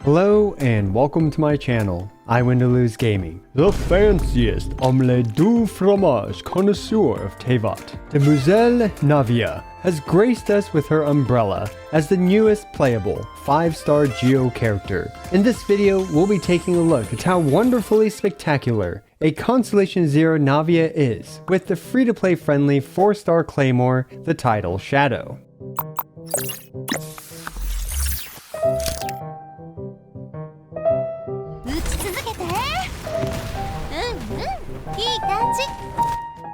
Hello and welcome to my channel, I Win to Lose Gaming, the fanciest omelette du fromage connoisseur of Tevat. Demoiselle Navia has graced us with her umbrella as the newest playable 5-star Geo character. In this video, we'll be taking a look at how wonderfully spectacular a Constellation 0 Navia is with the free-to-play friendly 4-star claymore, the Tidal Shadow.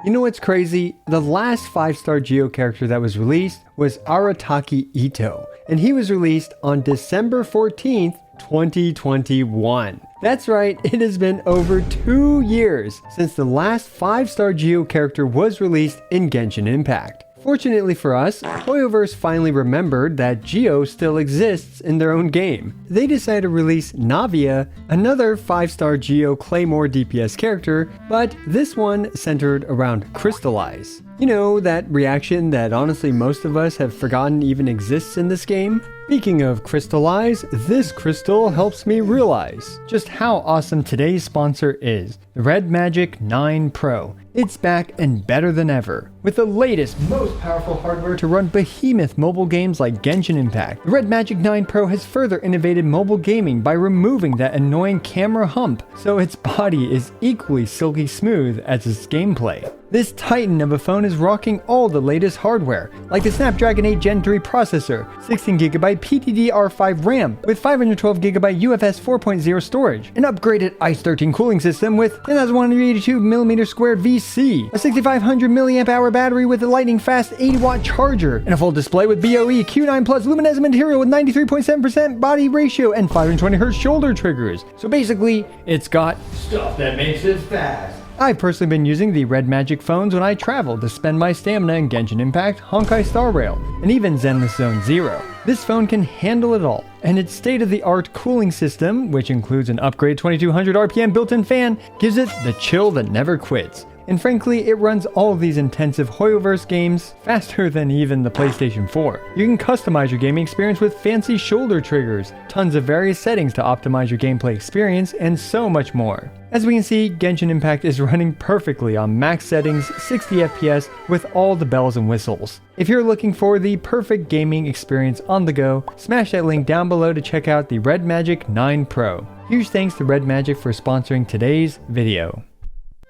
You know what's crazy? The last 5-star Geo character that was released was Arataki Ito, and he was released on December 14th, 2021. That's right, it has been over 2 years since the last 5-star Geo character was released in Genshin Impact. Fortunately for us, Hoyoverse finally remembered that Geo still exists in their own game. They decided to release Navia, another 5-star Geo Claymore DPS character, but this one centered around Crystallize. You know, that reaction that honestly most of us have forgotten even exists in this game? Speaking of Crystallize, this crystal helps me realize just how awesome today's sponsor is, the Red Magic 9 Pro. It's back and better than ever, with the latest, most powerful hardware to run behemoth mobile games like Genshin Impact. The Red Magic 9 Pro has further innovated mobile gaming by removing that annoying camera hump, so its body is equally silky smooth as its gameplay. This titan of a phone is rocking all the latest hardware, like the Snapdragon 8 Gen 3 processor, 16GB PDDR5 RAM with 512GB UFS 4.0 storage, an upgraded ICE 13 cooling system with 10,182mm squared VC, a 6500 mAh battery with a lightning fast 80-watt charger, and a full display with BOE Q9 Plus luminescent material with 93.7% body ratio and 520Hz shoulder triggers. So basically, it's got stuff that makes it fast. I've personally been using the Red Magic phones when I travel to spend my stamina in Genshin Impact, Honkai Star Rail, and even Zenless Zone Zero. This phone can handle it all, and its state-of-the-art cooling system, which includes an upgrade 2200 RPM built-in fan, gives it the chill that never quits. And frankly, it runs all of these intensive Hoyoverse games faster than even the PlayStation 4. You can customize your gaming experience with fancy shoulder triggers, tons of various settings to optimize your gameplay experience, and so much more. As we can see, Genshin Impact is running perfectly on max settings, 60 FPS with all the bells and whistles. If you're looking for the perfect gaming experience on the go, smash that link down below to check out the Red Magic 9 Pro. Huge thanks to Red Magic for sponsoring today's video.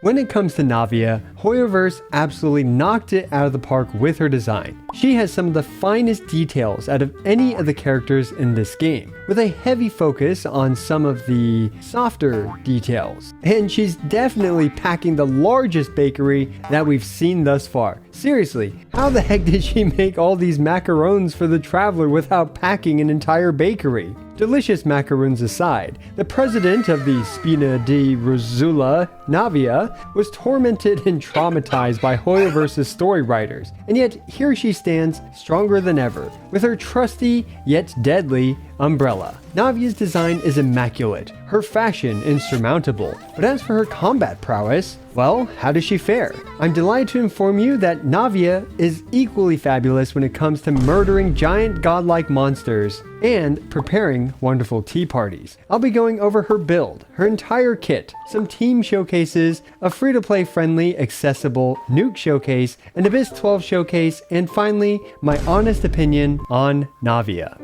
When it comes to Navia, Hoyoverse absolutely knocked it out of the park with her design. She has some of the finest details out of any of the characters in this game, with a heavy focus on some of the softer details. And she's definitely packing the largest bakery that we've seen thus far. Seriously, how the heck did she make all these macarons for the traveler without packing an entire bakery? Delicious macaroons aside, the president of the Spina Di Rosula, Navia, was tormented and traumatized by Hoyoverse's story writers, and yet here she stands stronger than ever, with her trusty yet deadly umbrella. Navia's design is immaculate, her fashion insurmountable, but as for her combat prowess, well, how does she fare? I'm delighted to inform you that Navia is equally fabulous when it comes to murdering giant godlike monsters and preparing wonderful tea parties. I'll be going over her build, her entire kit, some team showcases, a free-to-play friendly, accessible Nuke showcase, an Abyss 12 showcase, and finally, my honest opinion on Navia.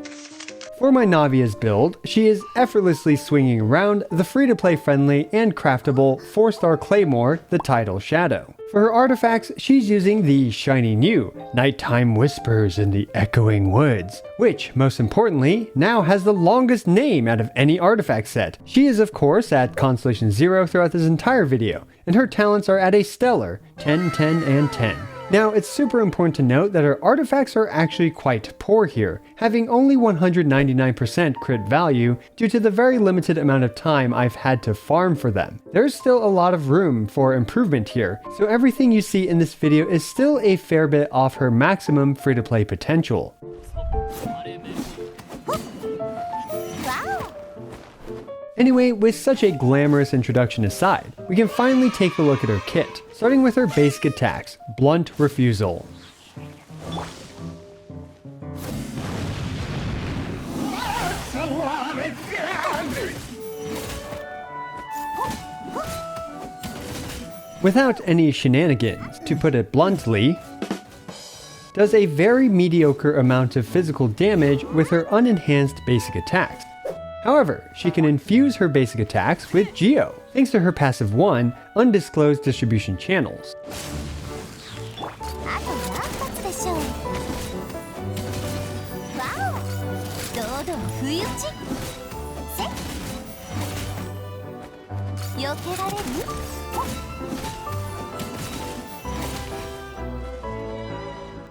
For my Navia's build, she is effortlessly swinging around the free-to-play friendly and craftable 4-star claymore, the Tidal Shadow. For her artifacts, she's using the shiny new Nighttime Whispers in the Echoing Woods, which, most importantly, now has the longest name out of any artifact set. She is of course at Constellation 0 throughout this entire video, and her talents are at a stellar 10, 10, and 10. Now, it's super important to note that her artifacts are actually quite poor here, having only 199% crit value due to the very limited amount of time I've had to farm for them. There's still a lot of room for improvement here, so everything you see in this video is still a fair bit off her maximum free-to-play potential. Anyway, with such a glamorous introduction aside, we can finally take a look at her kit, starting with her basic attacks, Blunt Refusal. without any shenanigans, to put it bluntly, does a very mediocre amount of physical damage with her unenhanced basic attacks. However, she can infuse her basic attacks with Geo, thanks to her passive 1, undisclosed distribution channels.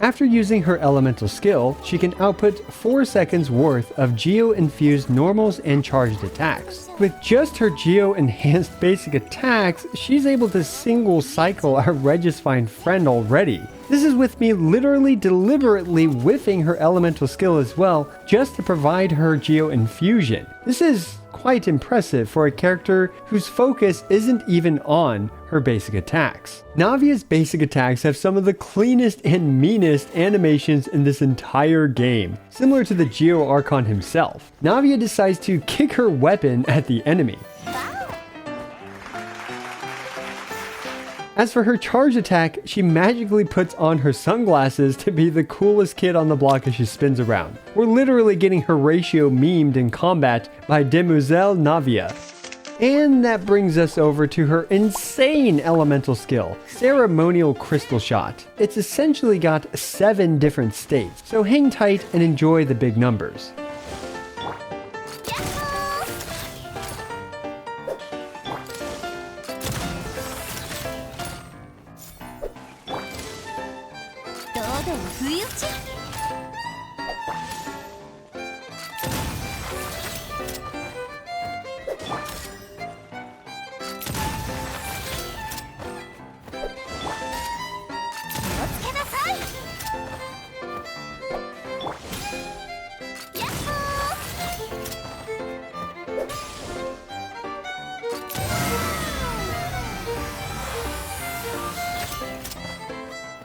After using her elemental skill, she can output 4 seconds worth of Geo-infused normals and charged attacks. With just her Geo-enhanced basic attacks, she's able to single cycle our Regisfine friend already. This is with me literally deliberately whiffing her elemental skill as well, just to provide her Geo-infusion. This is quite impressive for a character whose focus isn't even on her basic attacks. Navia's basic attacks have some of the cleanest and meanest animations in this entire game. Similar to the Geo Archon himself, Navia decides to kick her weapon at the enemy. As for her charge attack, she magically puts on her sunglasses to be the coolest kid on the block as she spins around. We're literally getting her ratio memed in combat by Demoiselle Navia. And that brings us over to her insane elemental skill, Ceremonial Crystal Shot. It's essentially got 7 different states, so hang tight and enjoy the big numbers.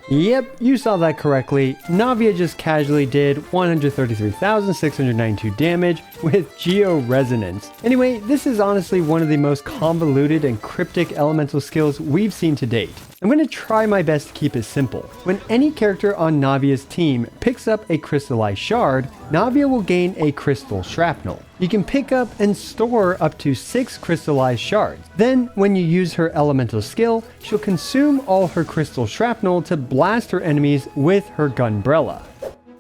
Yep, you saw that correctly. Navia just casually did 133,692 damage with Geo Resonance. Anyway, this is honestly one of the most convoluted and cryptic elemental skills we've seen to date. I'm going to try my best to keep it simple. When any character on Navia's team picks up a crystallized shard, Navia will gain a crystal shrapnel. You can pick up and store up to 6 crystallized shards. Then, when you use her elemental skill, she'll consume all her crystal shrapnel to blast her enemies with her Gunbrella.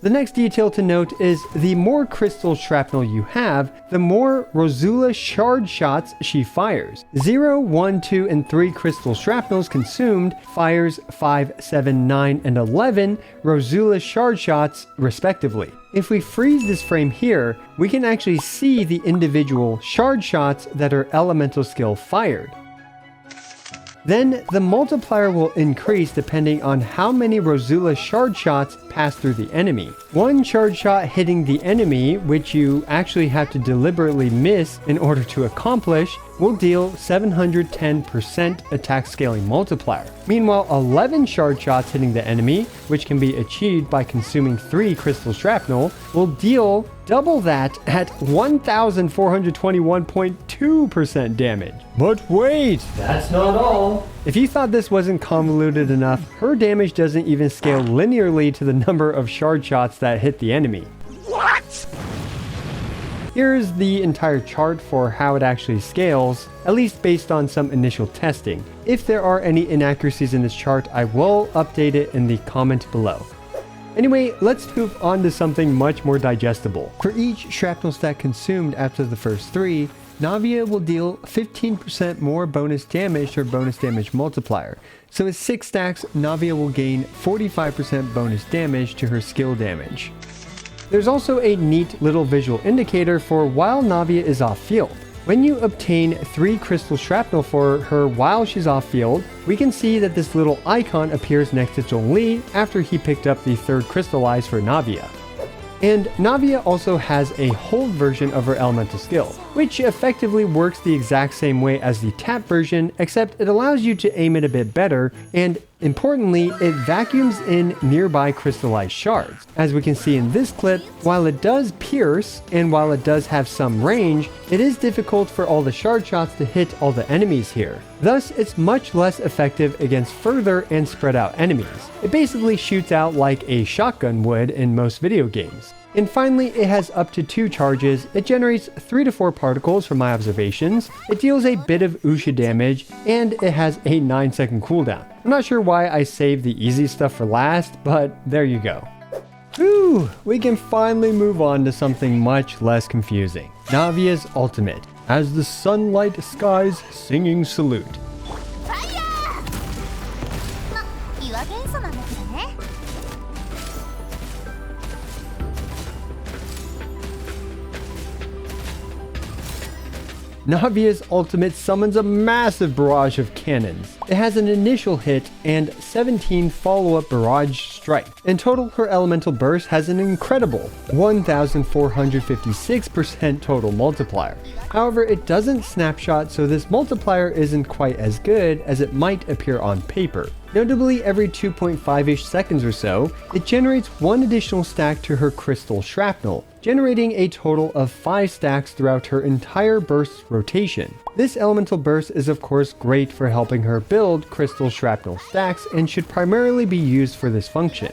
The next detail to note is the more crystal shrapnel you have, the more Rosula shard shots she fires. 0, 1, 2, and 3 crystal shrapnels consumed fires 5, 7, 9, and 11 Rosula shard shots respectively. If we freeze this frame here, we can actually see the individual shard shots that her elemental skill fired. Then the multiplier will increase depending on how many Rosula shard shots pass through the enemy. One shard shot hitting the enemy, which you actually have to deliberately miss in order to accomplish, will deal 710% attack scaling multiplier. Meanwhile, 11 shard shots hitting the enemy, which can be achieved by consuming 3 crystal shrapnel, will deal double that at 1,421.2% damage. But wait, that's not all. If you thought this wasn't convoluted enough, her damage doesn't even scale linearly to the number of shard shots that hit the enemy. What? Here's the entire chart for how it actually scales, at least based on some initial testing. If there are any inaccuracies in this chart, I will update it in the comment below. Anyway, let's move on to something much more digestible. For each shrapnel stack consumed after the first 3, Navia will deal 15% more bonus damage to her bonus damage multiplier. So with 6 stacks, Navia will gain 45% bonus damage to her skill damage. There's also a neat little visual indicator for while Navia is off field. When you obtain 3 crystal shrapnel for her while she's off field, we can see that this little icon appears next to Zhongli after he picked up the 3rd crystallize for Navia. And Navia also has a hold version of her elemental skill, which effectively works the exact same way as the tap version, except it allows you to aim it a bit better, and Importantly, it vacuums in nearby crystallized shards. As we can see in this clip, while it does pierce, and while it does have some range, it is difficult for all the shard shots to hit all the enemies here. Thus, it's much less effective against further and spread out enemies. It basically shoots out like a shotgun would in most video games. And finally, it has up to 2 charges, it generates 3 to 4 particles from my observations, it deals a bit of Usha damage, and it has a 9-second cooldown. I'm not sure why I saved the easy stuff for last, but there you go. Whew, we can finally move on to something much less confusing. Navia's ultimate, as the sunlight skies singing salute. Navia's ultimate summons a massive barrage of cannons. It has an initial hit and 17 follow-up barrage strike. In total, her elemental burst has an incredible 1456% total multiplier. However, it doesn't snapshot, so this multiplier isn't quite as good as it might appear on paper. Notably, every 2.5-ish seconds or so, it generates 1 additional stack to her crystal shrapnel, generating a total of 5 stacks throughout her entire burst rotation. This elemental burst is of course great for helping her build crystal shrapnel stacks and should primarily be used for this function.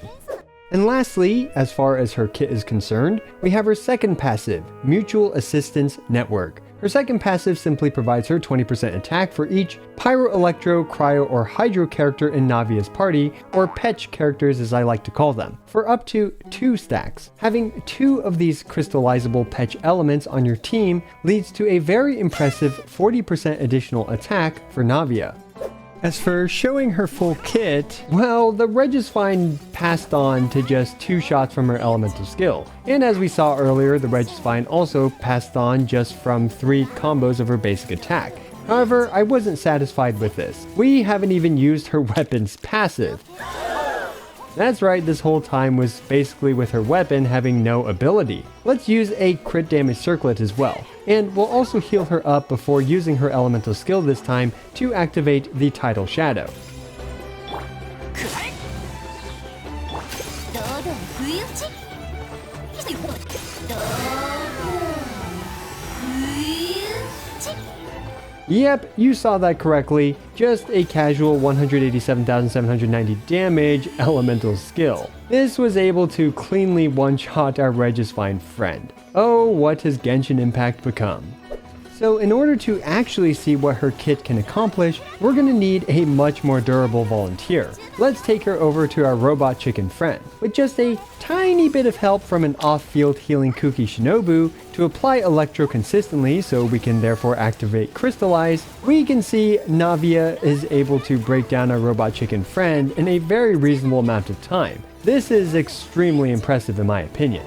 And lastly, as far as her kit is concerned, we have her second passive, Mutual Assistance Network. Her second passive simply provides her 20% attack for each Pyro, Electro, Cryo, or Hydro character in Navia's party, or Petch characters as I like to call them, for up to 2 stacks. Having 2 of these crystallizable Petch elements on your team leads to a very impressive 40% additional attack for Navia. As for showing her full kit, well, the Regisvine passed on to just 2 shots from her elemental skill. And as we saw earlier, the Regisvine also passed on just from 3 combos of her basic attack. However, I wasn't satisfied with this. We haven't even used her weapon's passive. That's right, this whole time was basically with her weapon having no ability. Let's use a crit damage circlet as well. And we'll also heal her up before using her elemental skill this time to activate the Tidal Shadow. Yep, you saw that correctly, just a casual 187,790 damage elemental skill. This was able to cleanly one-shot our Regisvine friend. Oh, what has Genshin Impact become? So in order to actually see what her kit can accomplish, we're going to need a much more durable volunteer. Let's take her over to our robot chicken friend. With just a tiny bit of help from an off-field healing Kuki Shinobu to apply Electro consistently so we can therefore activate Crystallize, we can see Navia is able to break down our robot chicken friend in a very reasonable amount of time. This is extremely impressive in my opinion.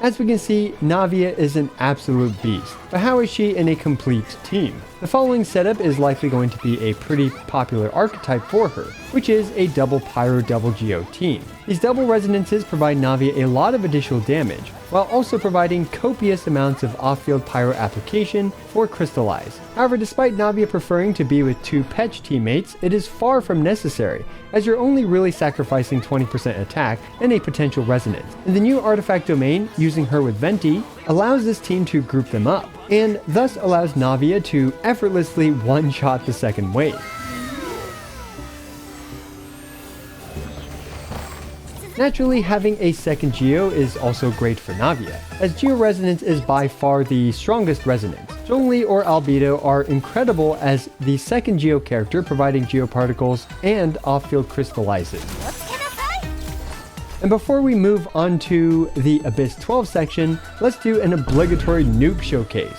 As we can see, Navia is an absolute beast, but how is she in a complete team? The following setup is likely going to be a pretty popular archetype for her, which is a double Pyro double Geo team. These double resonances provide Navia a lot of additional damage, while also providing copious amounts of off-field Pyro application for Crystallize. However, despite Navia preferring to be with 2 Petch teammates, it is far from necessary, as you're only really sacrificing 20% attack and a potential resonance. And the new artifact domain, using her with Venti, allows this team to group them up, and thus allows Navia to effortlessly one-shot the second wave. Naturally, having a second Geo is also great for Navia, as Geo Resonance is by far the strongest resonance. Zhongli or Albedo are incredible as the second Geo character, providing Geoparticles and off-field crystallizes. And before we move on to the Abyss 12 section, let's do an obligatory Nuke showcase.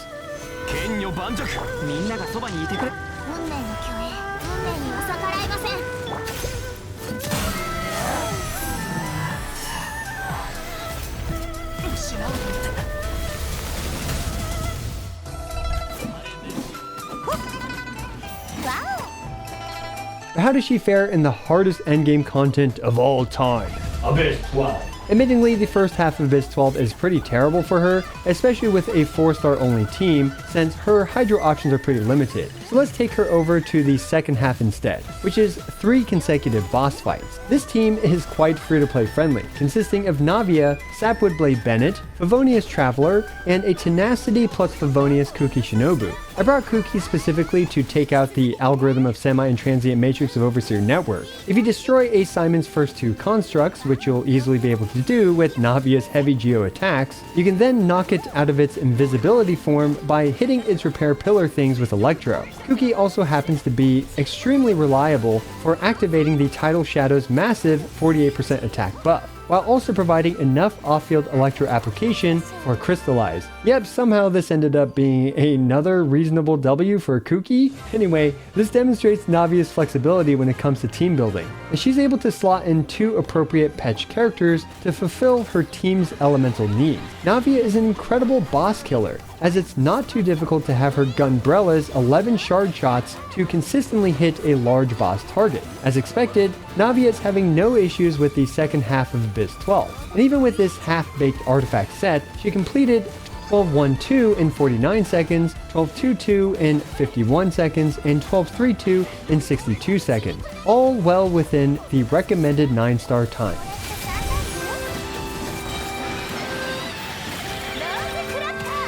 How does she fare in the hardest endgame content of all time, Abyss 12? Admittingly, the first half of Abyss 12 is pretty terrible for her, especially with a 4-star only team, since her hydro options are pretty limited. So let's take her over to the second half instead, which is 3 consecutive boss fights. This team is quite free-to-play friendly, consisting of Navia, Sapwood Blade Bennett, Favonius Traveler, and a Tenacity plus Favonius Kuki Shinobu. I brought Kuki specifically to take out the algorithm of semi and transient matrix of Overseer Network. If you destroy a Simon's first 2 constructs, which you'll easily be able to do with Navia's heavy geo attacks, you can then knock it out of its invisibility form by hitting its repair pillar things with Electro. Kuki also happens to be extremely reliable for activating the Tidal Shadow's massive 48% attack buff, while also providing enough off-field Electro application for Crystallize. Yep, somehow this ended up being another reasonable W for Kuki. Anyway, this demonstrates Navia's flexibility when it comes to team building, and she's able to slot in 2 appropriate Petch characters to fulfill her team's elemental needs. Navia is an incredible boss killer, as it's not too difficult to have her Gunbrella's 11 shard shots to consistently hit a large boss target. As expected, Navia is having no issues with the second half of Abyss 12, and even with this half-baked artifact set, she completed 12-1-2 in 49 seconds, 12-2-2 in 51 seconds, and 12-3-2 in 62 seconds, all well within the recommended 9-star time.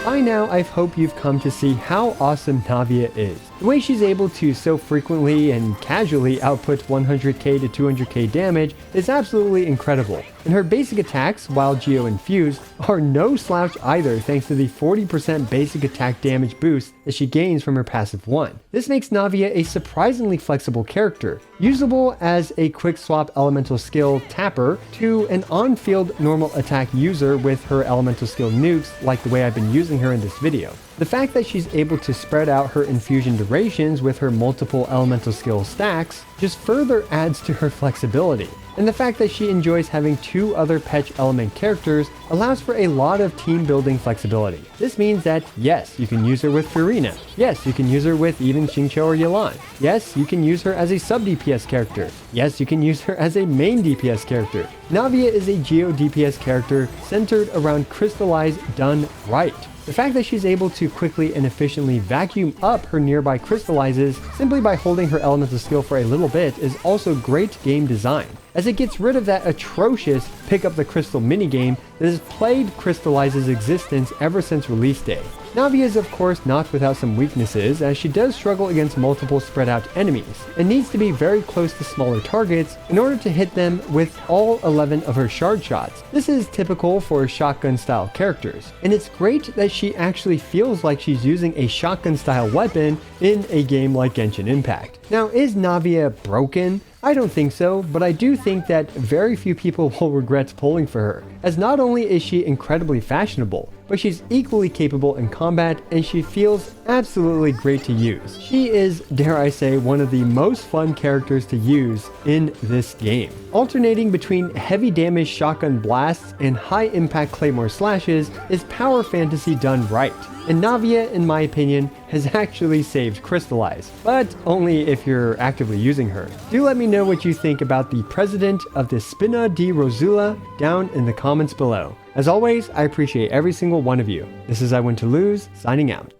By now, I hope you've come to see how awesome Navia is. The way she's able to so frequently and casually output 100k to 200k damage is absolutely incredible, and her basic attacks, while geo-infused, are no slouch either thanks to the 40% basic attack damage boost that she gains from her passive 1. This makes Navia a surprisingly flexible character, usable as a quick swap elemental skill tapper to an on-field normal attack user with her elemental skill nukes, like the way I've been using her in this video. The fact that she's able to spread out her infusion durations with her multiple elemental skill stacks just further adds to her flexibility. And the fact that she enjoys having 2 other Petch element characters allows for a lot of team building flexibility. This means that yes, you can use her with Furina. Yes, you can use her with even Xingqiu or Yelan. Yes, you can use her as a sub DPS character. Yes, you can use her as a main DPS character. Navia is a Geo DPS character centered around Crystallize done right. The fact that she's able to quickly and efficiently vacuum up her nearby crystallizes simply by holding her elemental skill for a little bit is also great game design, as it gets rid of that atrocious pick up the crystal minigame that has plagued Crystallize's existence ever since release day. Navia is of course not without some weaknesses, as she does struggle against multiple spread out enemies and needs to be very close to smaller targets in order to hit them with all 11 of her shard shots. This is typical for shotgun style characters, and it's great that she actually feels like she's using a shotgun style weapon in a game like Genshin Impact. Now, is Navia broken? I don't think so, but I do think that very few people will regret pulling for her, as not only is she incredibly fashionable, but she's equally capable in combat and she feels absolutely great to use. She is, dare I say, one of the most fun characters to use in this game. Alternating between heavy damage shotgun blasts and high impact claymore slashes is power fantasy done right. And Navia, in my opinion, has actually saved Crystallize, but only if you're actively using her. Do let me know what you think about the president of the Spina Di Rosula down in the comments below. As always, I appreciate every single one of you. This is I Win to Lose, signing out.